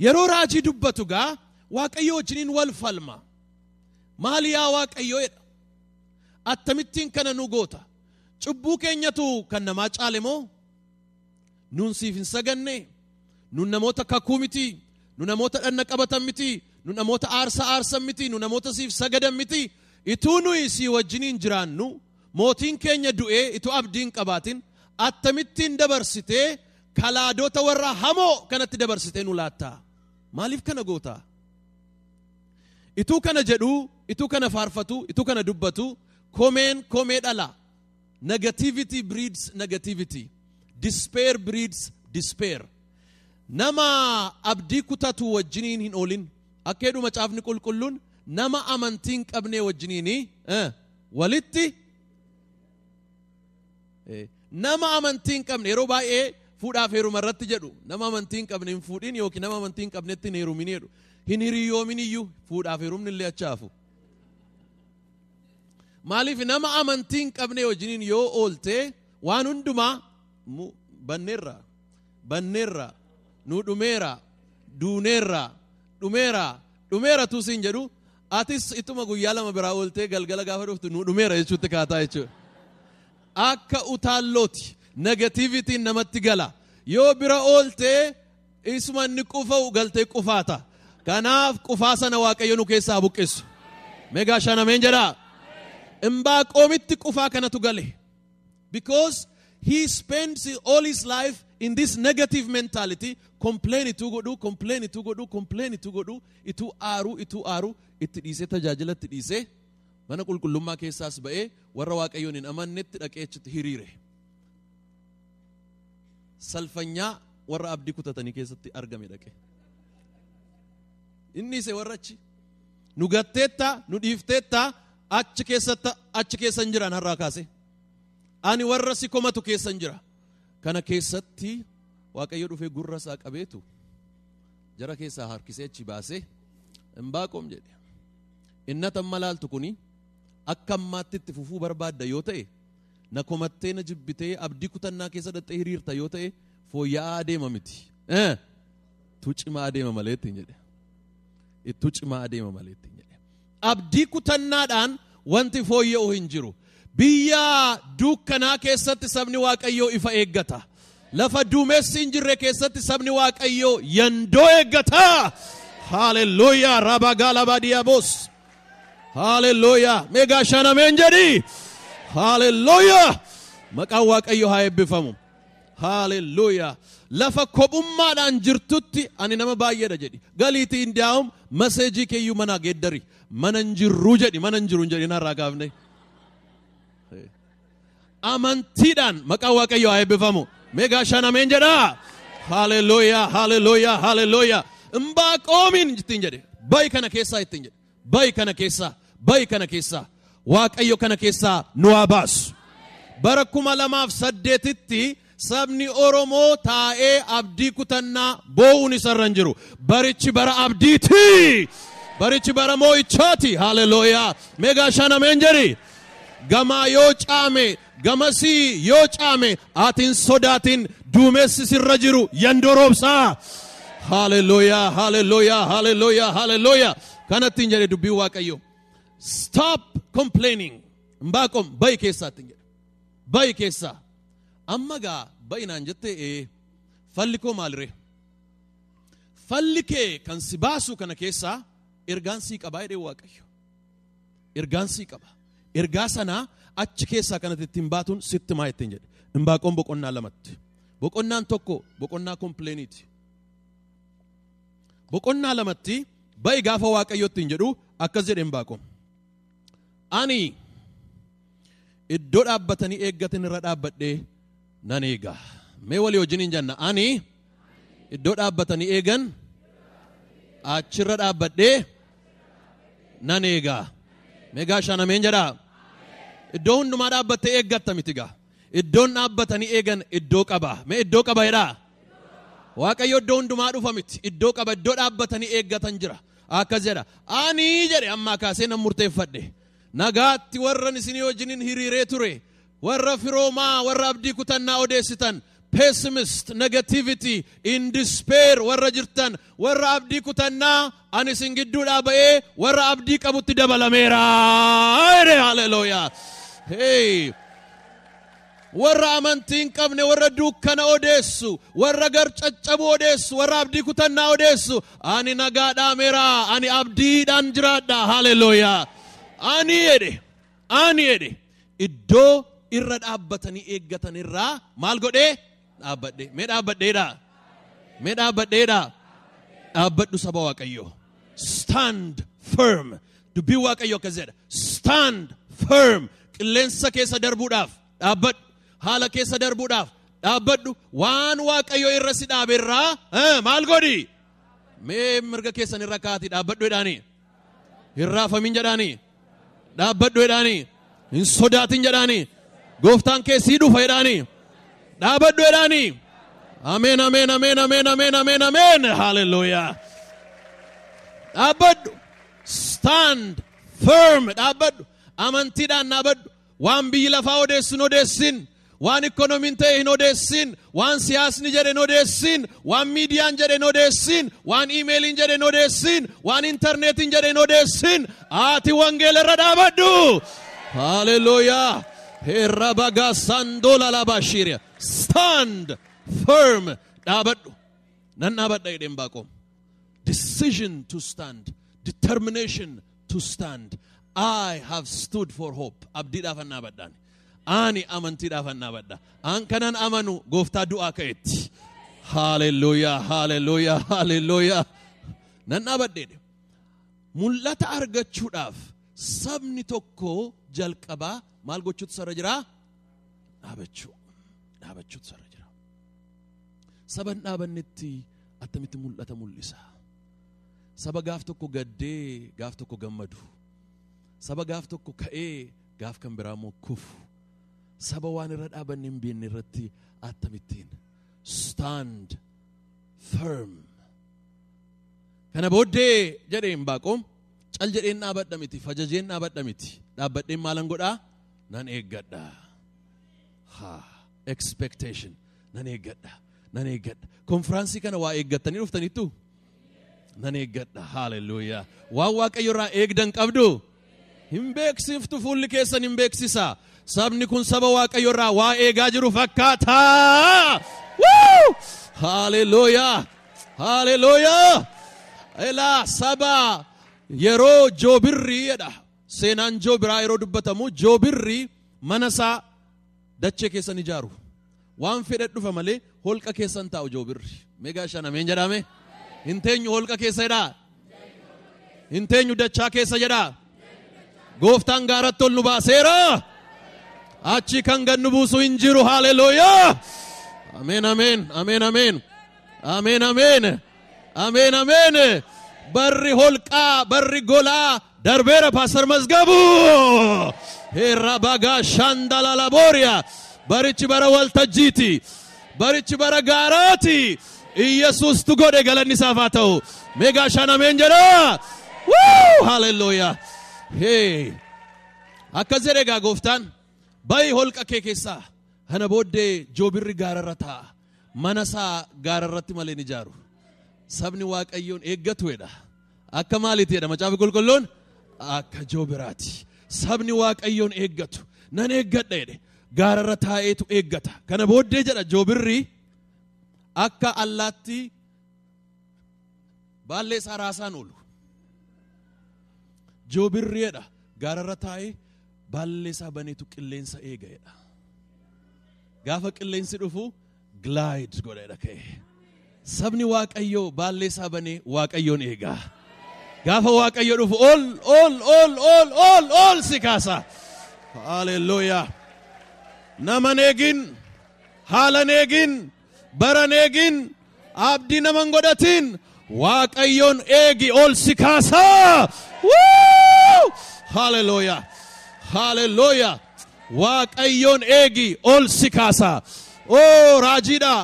yeroo raajii dubbatu gaa waaqayyo wajjiniin wal falma. Maali yaa waaqayyo jedha. Attamittiin kana nu goota. Cubbuu keenyatu kan namaa caale moo? Nuun siif hin saganne. Nun namoota kakuu miti. Nun namoota dhanna qabatan miti. Nun namoota aarsan miti. Nun namoota siif sagadan miti. Ituu nuyi si wajjiniin jiraannu mootiin keenya du'ee ituu abdiin qabaatin attamittiin dabarsitee kalaadota warra hamoo kanatti dabarsitee nu laattaa. Maaliif kana goota? Ituu kana jedhu, ituu kana faarfatu, ituu kana dubbatu komee dhala. Negativity breeds negativity. Despair breeds despair. Nama abdii kutatu wajjiniin hin oolin. Akka jedhu macaafni qulqulluun nama amantiin qabnee wajjiniini walitti nama amantiin qabne yeroo baay'ee fuudhaaf heeruma irratti jedhu nama amantiin qabne hin fuudhin yookiin nama amantiin qabnetti hin heerumin jedhu. Hin hiriyoomin iyyuu fuudhaaf heerumni illee achaafu. Maaliif nama amantiin qabne wajjiniin yoo oolte waan hundumaa banneerra nu dhumeera tuusin jedhu atis ituma guyyaa lama biraa ooltee galgala gaafa dhuftu nu dhumeera jechuutti kaataa jechuudha. Akka utaallooti negativitiin namatti gala. Yoo bira ooltee isuma inni qufa'u galtee qufaata. Kanaaf qufaa sana waaqayyo nu keessaa buqqissu. Meegaa shanameen jedhaa. Imbaaqoomitti qufaa kanatu gale. Because he spends all his life in this negative mentality. Complain ituu godhu, ituu aaru, itti dhiisee tajaajila itti dhiisee mana qulqullummaa keessaas ba'ee warra waaqayyoon hin amannetti dhaqee achitti hiriire. Salfanyaa warra abdii kutatanii keessatti argame dhaqe. Inni isa warra achi nu gatteetta, nu dhiifteetta achi keessan jiran har'aa kaase. Ani warra si komatu keessan jira. Kana keessatti waaqayyo dhufee gurra isaa qabeetu jara keessaa harkisee achi baasee Imbaaqoom jedhe. Innata malaaltu kuni akka ammaatti itti fufuu barbaadda yoo ta'e na komattee na jibbitee abdii kutannaa keessa dhattee hiriirta yoo ta'e fooyya'aa adeema miti. Tu cimaa adeema malee ittiin jedhe. Ittu cimaa adeema malee ittiin jedhe. Abdii kutannaadhaan wanti fooyya'u hin jiru. Biyya dukkanaa keessatti sabni waaqayyoo ifa eeggata. Lafa duumessi hin jirre keessatti sabni waaqayyoo yandoo eeggata. Hallelujah. Rabagala badiabos. Hallelujah. Meegaa shanameen jedhi. Hallelujah. Maqaan waaqayyoo haa eebbifamu. Hallelujah. Lafa kophummaadhaan jirtutti ani nama baay'eedha jedhi. Galiitii indiyaa'um maseejii keeyyuu manaa geeddari. Mana hin jirru jedhi. Mana hin jiru hin jedhi narraa gaafne. Amantiidhaan maqaan waaqayyoo haa eebbifamu. Meegaa shanameen jedhaa. Hallelujah. Imbaaqoomiin ittiin jedhe. Bayi kana keessaa ittiin jedhe. Bayi kana keessaa. Waaqayyo kana keessaa nu haa baasu. Bara 2008tti sabni Oromoo taa'ee abdii kutannaa boo'uun isarra hin jiru. Barichi bara abdiiti. Barichi bara moo'ichaati. Hallelujah. Meegaa shanameen jedhi. Gamaa yoo caame. Gamasii yoo caame atiin sodaatiin duumessi sirra jiru yandoo roobsaa. Hallelujah. Kanattiin jedhe dubbii waaqayyo. Stop complaining. Imbaaqoom bayi keessaa ittiin jedhe. Bayi keessaa. Amma gaa bayinaan jettee falli koo maaliree? Falli kee kan si baasu kana keessaa ergaan sii qabaa jedhee waaqayyo. Ergaan sii qaba. Ergaa sanaa achi keessaa kanatti ittiin baatuun sitti maa ittiin jedhe. Imbaaqoom boqonnaa lamatti. Boqonnaan tokko boqonnaa kompleeniiti. Boqonnaa lamatti bayi gaafa waaqayyo ittiin jedhu akkas jedhe Imbaaqoom. Ani iddoo dhaabbatanii eeggatan irra dhaabbadhee nan eega. Mee walii wajjiniin jenna. Ani iddoo dhaabbatanii eegan achirra dhaabbadhee nan eega. Meegaa shanameen jedhaa. Iddoo hundumaa dhaabbattee eeggatta miti gaa. Iddoon dhaabbatanii eegan iddoo qaba. Mee iddoo qaba jedhaa. Waaqayyo iddoo hundumaa dhufa miti. Iddoo qaba. Iddoo dhaabbatanii eeggatan jira. Akkas jedha. Ani jedhe ammaa kaasee nan murteeffadhe. Nagaatti warran isinii wajjiniin hiriiree ture. Warra firoomaa, warra abdii kutannaa odeessitan. pessimist, negativity, in despair warra jirtan warra abdii kutannaa ani isin gidduudhaa ba'ee warra abdii qabutti dabalameera. Hallelujah. Hey, warra amantiin qabne warra dukkana odeessu warra garcaccabu odeessu warra abdii kutannaa odeessu ani nagaadhaameera ani abdiidhaan jiraadha. Hallelujah. Ani jedhe iddoo irra dhaabbatanii eeggatan irraa maal godhee dhaabbadhe. Mee dhaabbadheedha. Dhaabbadhu saba Waaqayyoo. Stand firm. Dubbii Waaqayyoo akkas jedha. Stand firm. Qilleensa keessa darbuudhaaf dhaabbadhu. Haala keessa darbuudhaaf dhaabbadhu. Waan Waaqayyoo irra si dhaaberraa maal godhi. Mee mirga keessan irra kaati dhaabbadhu jedhaanii. Hin raafamin jedhaanii. Dhaabbadhu jedhaanii. Hin sodaatin jedhaanii. Gooftaan kee sii dhufa jedhaanii. Dhaabbadhu jedhaanii. Amen, amen, amen, amen, amen, amen, amen. Hallelujah. Dhaabbadhu. Stand firm. Dhaabbadhu. Amantiidhaan dhaabbadhu. Waan biyyi lafaa odeessu hin odeessin. Waan ikonomiin ta'e hin odeessin. Waan siyaasni jedhe hin odeessin. Waan miidiyaan jedhe hin odeessin. Waan iimeeliin jedhe hin odeessin. Waan intarneetiin jedhe hin odeessin. Ati wangeela irra dhaabadhu. Hallelujah. Herabaga sandola labashiria. Stand firm. Dhaabadhu. Nan dhaabadha jedheen Baaqoom. Decision to stand. Determination to stand. I have stood for hope. Abdiidhaaf an dhaabadhaan. Ani amantiidhaaf an dhaabadha. An kanan amanu gooftaa du'aa ka'etti. Hallelujah, hallelujah, hallelujah. Nan dhaabadheedhe. Mul'ata argachuudhaaf sabni tokko jalqabaa maal gochuutu sarra jira? Dhaabachuutu sarra jira. Saban dhaabannetti attamitti mul'ata mul'isa. Saba gaaf tokko gaddee gaaf tokko gammadu. Saba gaaf tokko ka'ee gaaf kan biraa immoo kufu. Saba waan irra dhaabanne hin beekne irratti attamittiin stand firm. Kana booddee jedheen Baaqoom cal jedheen dhaabadha miti fajajeen dhaabadha miti dhaabbadheen maalan godhaa nan eeggadha. Expectation nan eeggadha. Konfiraansii kana waa eeggattanii dhuftaniittu nan eeggadha. Hallelujah. Waan Waaqayyo irraa eegdan qabdu hin beeksiftu. Fuulli keessan hin beeksisa. Sabni kun saba Waaqayyo irraa waa eegaa jiru fakkaata. Hallelujah. Hallelujah. Elaa saba yeroo joobirrii jedha. Seenaan joobiraa yeroo dubbatamu joobirrii mana isaa dachee keessan ijaaru. Waan fedhe dhufa malee holqa keessan taa'u joobirri. Meegaa shan ameen jedhame. Hin teenyu holqa keessa jedha. Hin teenyu dachaa keessa jedha. Gooftaan gaaratti ol nu baaseera. Achi kan gad nu buusu hin jiru. Hallelujah. Amen, amen, amen, amen. Amen, amen. Amen, amen. Barri holqaa, barri golaa darbeera Pastor Mazgabu. Herra bagaa shandala laboria. Barichi bara waltajjiiti. Barichi bara gaaraati. Iyesuus tu godhe galanni isaaf haa ta'u. Meegaa shan ameen jedha. Hallelujah. Hey. Akkas jedhe egaa gooftaan. Bayi holqa kee keessaa. Kana booddee joobirri gaararra taa'a. Mana isaa gaararratti malee ni ijaaru. Sabni Waaqayyoon eeggatu jedha. Akka maaliiti jedha Macaafa Qulqulluun? Akka joobiraati. Sabni Waaqayyoon eeggatu. Nan eeggadha jedhe. Gaararra taa'eetu eeggata. Kana booddee jedha joobirri akka allaatti baallee isaa raasaan oolu. Joobirri jedha gaararra taa'ee baallee isaa baneetu qilleensa eega jedha. Gaafa qilleensi dhufu glide godha jedha ka'e. Sabni Waaqayyoo baallee isaa banee Waaqayyoon eegaa. Gaafa Waaqayyo dhufu ol si kaasa. Hallelujah. Naman eegin, haalan eegin, baran eegin, abdii naman godhatin, Waaqayyoon eegi ol si kaasa. Hallelujah. Hallelujah. Waaqayyoon eegi ol si kaasa. Oh, raajida.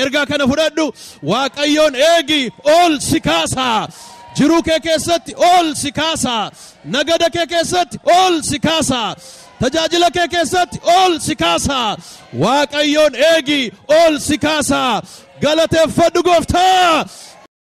Ergaa kana fudhadhu. Waaqayyoon eegi ol si kaasa. Jiruu kee keessatti ol si kaasa. Nagada kee keessatti ol si kaasa. tajaajila kee keessatti ol si kaasa. Waaqayyoon eegi ol si kaasa. Galateeffadhu Gooftaa.